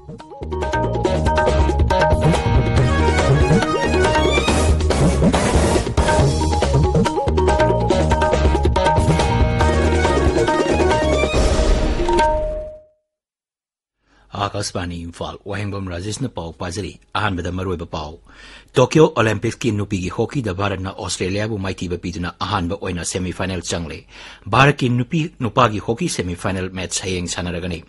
आकाशवाणी इम्फाल वाहेंगबम राजेश ने पाव पाजरी अहानबदा मरोइब पाव Tokyo Olympics की नुपी की हॉकी द भारत ना ऑस्ट्रेलिया बु माइती बपीदुना अहानब ओइना सेमीफाइनल चंगले भारत की नुपा की हॉकी सेमीफाइनल मैच हयेंग सानरगनी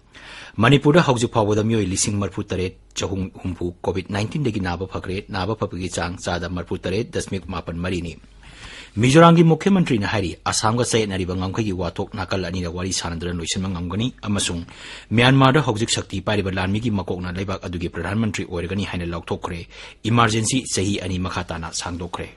मणिपुर हौजु फावदा मियोय लिसिंग मरफु तरेट चहुम हुमफु कोविड-19 दगी नाबा फकरे नाबा फपगी चांग चादा मरफु तरेट दशमिक मापन मरीनी मिजोराम की मुख्यमंत्री ने हारी असम का सैयदनरीब ngमखगी वाथोक नाकल अनि वारी सानदर लोइसनम ngमगनी अमसुंग म्यांमार दा हौजिक शक्ति पारिब लानमी की मकोकना लेबाक अदुगी प्रधानमंत्री ओइरगनी हाइना लौथोखरे इमरजेंसी सही अनि मखाताना सांगदोखरे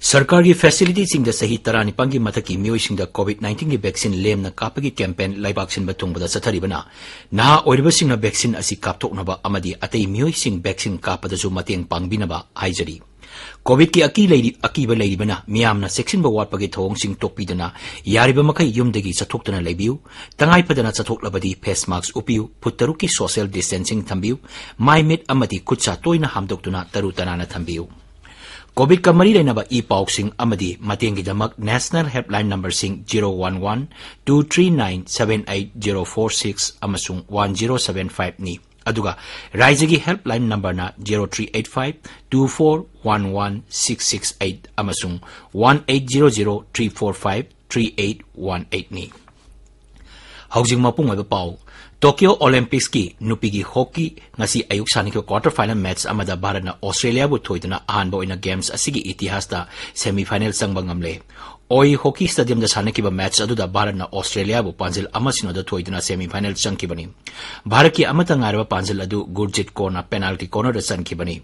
सरकार की फैसिलिटी सिंह सही तरानिपांग की मथकी मियोइसिंग कोविड-19 की वैक्सीन लेमना कापगी कैंपेन लाइबाक सिंब थुंगबदा चथरिबना नहा ओइरबसिंग वैक्सीन असी कापथोकनबा अमदी अतै मियोइसिंग वैक्सीन कापदसु मतेंग पांगबिनबा हाइजरी कोविड की अकीब लेरिबना मियामना सेक्शन वाटपगी थोंगसिंग तोकपीदना यारिबा मखै युमदगी चथोक्तना लेबियु तंगाइफदना चथोक्लबदी फेस मास्क उपियु फुट की सोशल डिस्टेंसिंग थंबियु माइ मिट अमदी खुदसा तोइना हामदोक्तुना तरु तनाना थंबियु कोविड का मरी लेनबा ई पाउसिंग अमदी मतेंगीदमक नेशनल हेल्पलाइन नंबर सिंग 011-239-78046 अमसुंग 1075 नि अदुगा राज्य की हेल्पलाइन नंबर ना 0385-2411-668 अमसुंग 1800-345-3818 नि हौजिंग मपुंग ओइबा पाउ टोक्यो ओलंपिक्स की नुपी की hockey ngasi ayuk sani ko quarter final match amada Bharat na Australia बु थोइदना अहानबा ओइना गेम्स असिगी इतिहास दा सेमीफाइनल संगबा ngamle ओई हॉकी स्टेडियम दा सानकिबा मैच अदुदा भारत ना ऑस्ट्रेलिया बु पांजिल अमसिनो दा थोइदना सेमीफाइनल चंगकिबनी भारत की अमता ngaraba पांजिल अदु गुरजित कोना पेनाल्टी कॉर्नर दा चंगकिबनी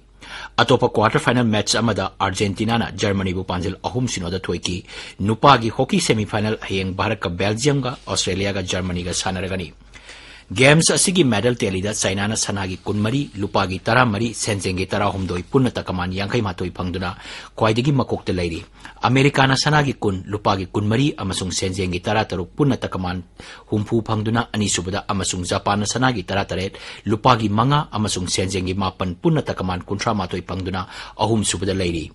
अतोपा क्वार्टर फाइनल मैच अमदा अर्जेंटीना ना जर्मनी बु पांजिल अहुम सिनो दा थोइकी नुपा की हॉकी सेमीफाइनल हयेंग भारत का बेल्जियम गा ऑस्ट्रेलिया गा जर्मनी गा सानरगनी गेम्स असिगी मेडल तेलीदा चाइना सनागी 13 लुपागी 13 सेंजेंगी 13 पुन्न तकमान 58 फंगदुना क्वाइदगी मकोक्ते लैरी अमेरिका सनागी 10 लुपागी 13 अमसुंग सेंजेंगी 13 पुन्न तकमान हुमफु फंगदुना अनिसुबदा अमसुंग जापान सनागी 13 लुपागी 5 अमसुंग सेंजेंगी 5 पुन्न तकमान 38 फंगदुना अहुम सुबदा लैरी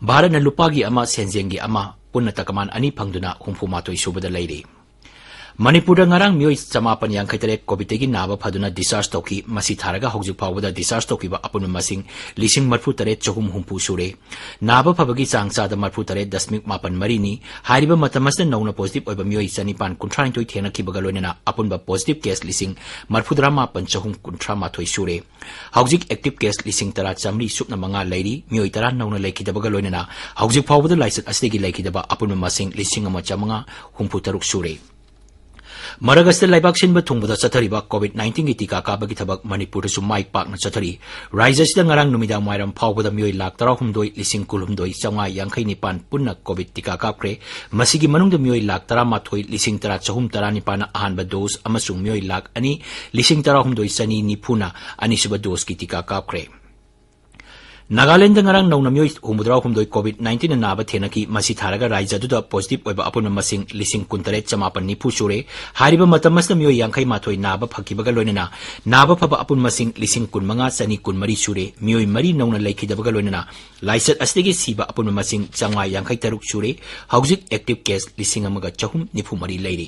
भारत न लुपागी अमा सेंजेंगी अमा पुन्न तकमान अनि फंगदुना हुमफु मातोई सुबदा लैरी मणिपुर ngarang मियोइ चमापन यांखैतरे कोविड नाबा फदुना डिस्चार्ज तौकी मसी थारगा हौजिक फावदा डिस्चार्ज तौकीबा अपुन मसिंग लिसिंग मरफु तरे चहुम हुमफु सुरे नाबा फबगी चांगचादा मरफु तरे दशमिक मापन मरीनी हारिबा मतमसना नौना पॉजिटिव ओइबा मियोइ चनिपान 39 थेनखिबगा लोइनना अपुनबा पॉजिटिव केस लिसिंग मरफुद्रा मापन चहुम 38 सुरे हौजिक एक्टिव केस लिसिंग तरा चामरी सुपना मंगा लैरी मियोइ तरा नौना लेखिदबगा लोइनना हौजिक फावदा लाइसेंस अस्तेगी लेखिदबा अपुन मसिंग लिसिंग अमा चमंगा हुमफु तरुक सुरे मरगस्त लाइबाक सिंब थुंगबदा चथरिबा कोविड-19 की टीका काबगी थबक मणिपुर सु माइक पाकना चथरी राज्यसिदा ngarang नुमिदांग माइरम फावबदा मियोइ लाख 13,929 पुन्ना कोविड टीका कापख्रे मसिगी मनुंग मियोइ लाख 13,939 अहानबा डोज अमसुंग मियोइ लाख 2,13,990 अनिसुबा डोज की टीका कापख्रे नागालैंड ngarang नौना मियोइ 39 कोविड-19 नाबा थेनकी मसी थारगा राज्य दुदा पॉजिटिव ओइबा अपुन मसिंग लिसिंग 19,990 सुरे हारिबा मतमसना मियोइ 58 नाबा फकिबगा लोइनना नाबा फबा अपुन मसिंग लिसिंग 15,913 सुरे मियोइ मरी नौना लेखिदबगा लोइनना लाइसेंस अस्तेगी सीबा अपुन मसिंग 553 सुरे हौजिक एक्टिव केस लिसिंग अमगा चहुम निफु मरी लैरी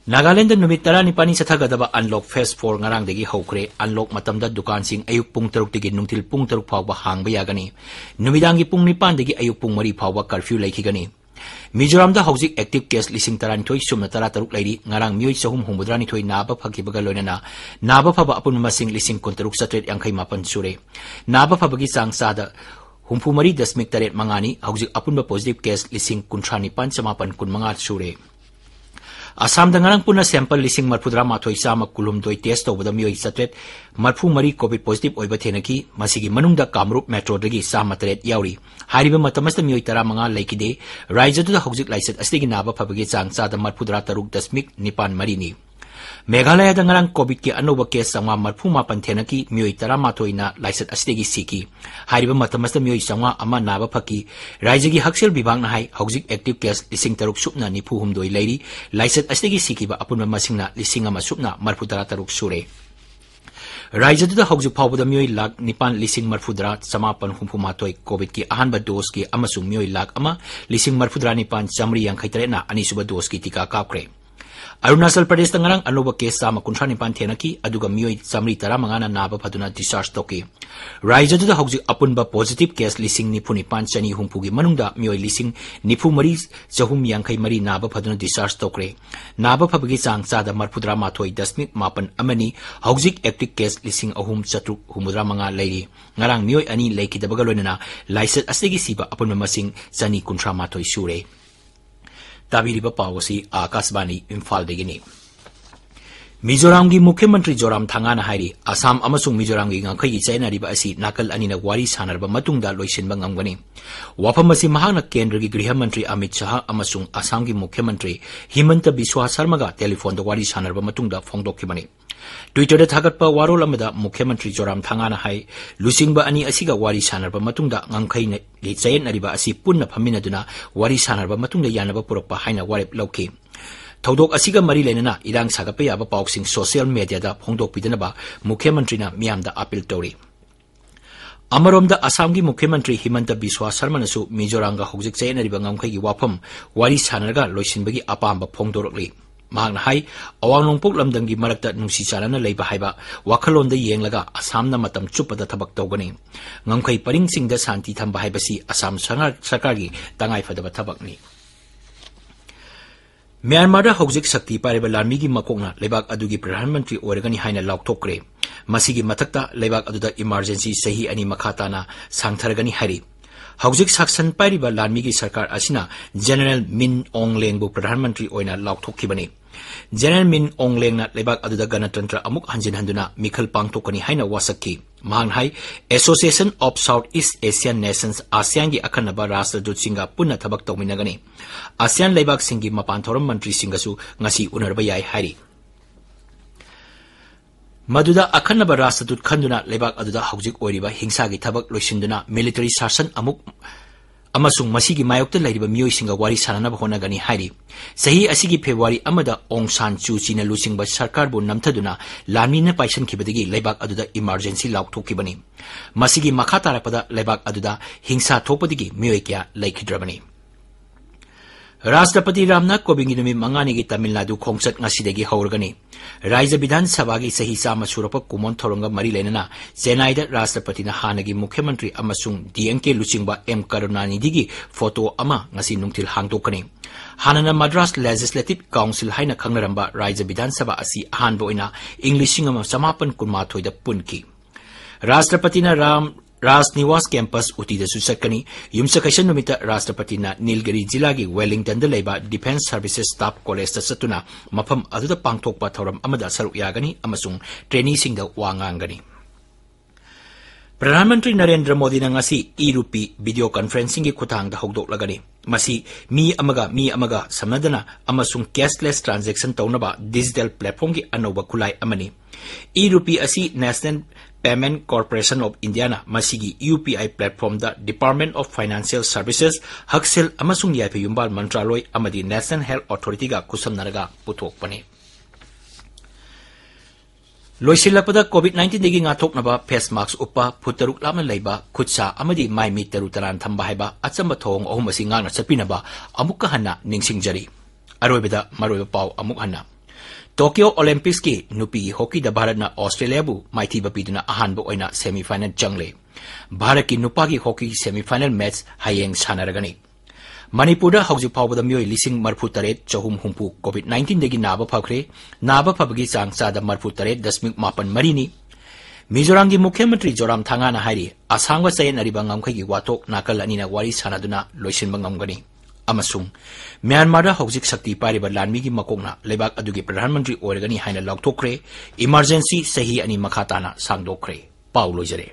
नागालैंड नुमित 19 सथगदबा unlock phase 4 ngarang degi hokre unlock मतमदा दुकान सिंग अयुक पुंग 3 दगी नुंथिल पुंग 3 फावबा हांगबा यागनी नुमिदांगी पुंग 9 दगी अयुक पुंग 3 फावबा कर्फ्यू लेखिगनी मिजोराम दा हौजिक एक्टिव केस लिसिंग 13 सुमना 13 लैरी ngarang मियोइ चहुम 39 नाबा फकिबगा लोइनना नाबा फबा अपुन मसिंग लिसिंग 13,758 सुरे नाबा फबगी चांगचादा हुमफुमरी दशमिक 8 मंगानी हौजिक अपुन पॉजिटिव केस लिसिंग 39,915 सुरे असम ngarang पुना सैंपल लिसिंग मरफुद्रा माथोइ चामा कुलुमदोइ टेस्ट तौबदा मियोइ सत्रेट मरफु मरी Covid positive ओइबा थेनकी मसिगी मनुंगदा Kamrup metro दगी Chama 3 याउरी हारिबा मतमसदा मियोइ 15 लेखिदे राज्य दुदा हौजिक licence अस्तिगी Naba फबगी चांगचादा मरफुद्रा 3.9 मरीनी Meghalaya dangarang COVID ki anova case sangwa marphuma panthenaki myoi taramatoina laisat asitegi siki hariba matamasta myoi sangwa ama naba phaki raijagi haksel bibang na hai hojik active case lising taruk supna nipu humdoi leiri laisat asitegi siki ba apunma masingna lising ama supna marphudara taruk sure Raijadu hojik phawbada myoi lak nipan lising marphudra samapan humpumatoi COVID ki ahanba dose ki amasung myoi lak ama lising marphudra nipan chamri yang khaitare na anisuba dose ki tika kapkre Arunachal Pradesh tangarang anoba case sama kunthra nipan thenaki aduga mioi chamri tara mangana naba phaduna discharge toki Raijadu da hojik apunba positive case lising nipuni panchani humpugi manungda mioi lising nipu mari jahum yankai mari naba phaduna discharge tokre naba phabagi chang chada marphudra mathoi dasmik mapan amani hojik active case lising ahum chatruk humudra manga leiri ngarang mioi ani leikidabaga loinana license asigi siba apunma masing chani kunthra mathoi sure Tabiriba Pawasi Akasbani Imphal Degini Mizoram gi Mukhyamantri Joram Thangana Hairi Assam amasung Mizoram gi ngakhi China riba asi nakal anina wari sanarba matungda loisinba ngamgani wafam asi mahana kendra gi Griha Mantri Amit Shah amasung Assam gi Mukhyamantri Himanta Biswa Sarma ga telephone da wari sanarba matungda phongdokkibani Twitter da thagatpa warol amada Mukhyamantri Joram Thangana hai lusingba ani asiga wari sanarba matungda ngangkhai na gi chayen ariba asi punna phaminaduna wari sanarba matungda yanaba purakpa haina warep lauki Thodok asiga mari lenana irang sagapa yaba pausing social media da phongdok pidanaba Mukhyamantri na miyamda appeal tori Amaromda Assam gi Mukhyamantri Himanta Biswa Sarma nasu Mizoranga hojik chayen ariba ngangkhai gi wafam wari sanarga loisinbagi apamba phongdorokli Mahang hai awang longpok lamdangi marakta nungsi charana leiba haiba wakhalonda yenglaga Assamna matam chupada thabak tawgani ngamkhai paring singda santi thamba haibasi Assam sarkargi tangai fadaba thabakni Myanmar da hojik sakti pariba larmi gi makokna lebak adugi Pradhan Mantri oirgani haina laukthokre masigi mathakta lebak aduda emergency sahi ani makhatana sangthargani hari Hojik saksan pariba larmi gi sarkar asina General Min Aung Hlaing bu Pradhan Mantri oina laukthokibani General Min Aung Hlaing na lebak aduda ganatantra amuk hanjin handuna mikhal pangthokani haina wasakki mahang hai Association of Southeast Asian Nations ASEAN gi akhanaba rashtra singa punna thabak tawminagani ASEAN lebak singi mapan thoram mantri singasu ngasi unarba yai hari Maduda akhanaba rashtra khanduna lebak aduda hojik oiriba hingsa gi thabak loisinduna military shasan amuk amasung masigi mayokta lairiba mioi singa wari sananaba honagani hairi sahi asigi February amada Aung San Suu Kyi na lusingba sarkar bu namthaduna lamina paisan khibadagi lebak aduda emergency laukthokibani masigi makha tarapada lebak aduda hingsa thokpadagi mioi kya laikhidrabani Rashtrapati Ramnath Kovind gi numi mangani gi Tamil Nadu khongchat ngasidagi haurgani Rajya Vidhan Sabha gi sahi sama surapa kumon thoronga mari lenana Chennai da Rashtrapati na hanagi Mukhyamantri amasung DMK lusingba M Karunanidhi gi photo ama ngasi nungthil hangdokani Hanana Madras Legislative Council haina khangnaramba Rajya Vidhan Sabha asi ahanba oina Englishing ama samapan kunmathoi da punki Rashtrapati na Raj Niwas Campus uti da susakani yumsakaisan numita Rashtrapati na Nilgiri Jilla gi Wellington da leiba Defense Services Staff College da satuna mafam aduda pangthokpa thoram amada saruk yagani amasung trainee sing da wangangani Pradhan Mantri Narendra Modi na ngasi e-rupi video conferencing gi khutang da hokdok lagani masi mi amaga samnadana amasung cashless transaction tawnaba digital platform gi anoba kulai amani e-rupi asi National Payment Corporation of India na masigi UPI platform da Department of Financial Services Haksel amasung yaipe yumbal mantraloy amadi National Health Authority ga kusamnaraga puthokpani Loisilappada COVID-19 degi ngathoknaba face mask uppa phutaruk lamna leiba khutsa amadi mai mi taru taran thamba haiba achamba thong ahum asi ngana chapinaba amukka hanna ningsingjari aroibeda maroiba paw amuk hanna Tokyo Olympics ki nupi hockey da Bharat na Australia bu maithiba piduna ahanba oina semi final changle Bharat ki nupa ki hockey semi final match hayeng sanaragani Manipur da hojik phawbada mioi lising marphu taret chahum humpu COVID-19 degi naba phakre naba phabagi chang chada marphu taret dasmik mapan marini Mizoram gi Mukhyamantri Joram Thangana hairi asangwa chayen ariba ngamkhai gi watok nakal anina wari sanaduna loisinba ngamgani amasung Myanmar da hojik sakti pariba lanmi gi makokna lebak adugi Pradhan Mantri oirgani haina laukthokre emergency sahi ani makhatana sangdokre Paulo jare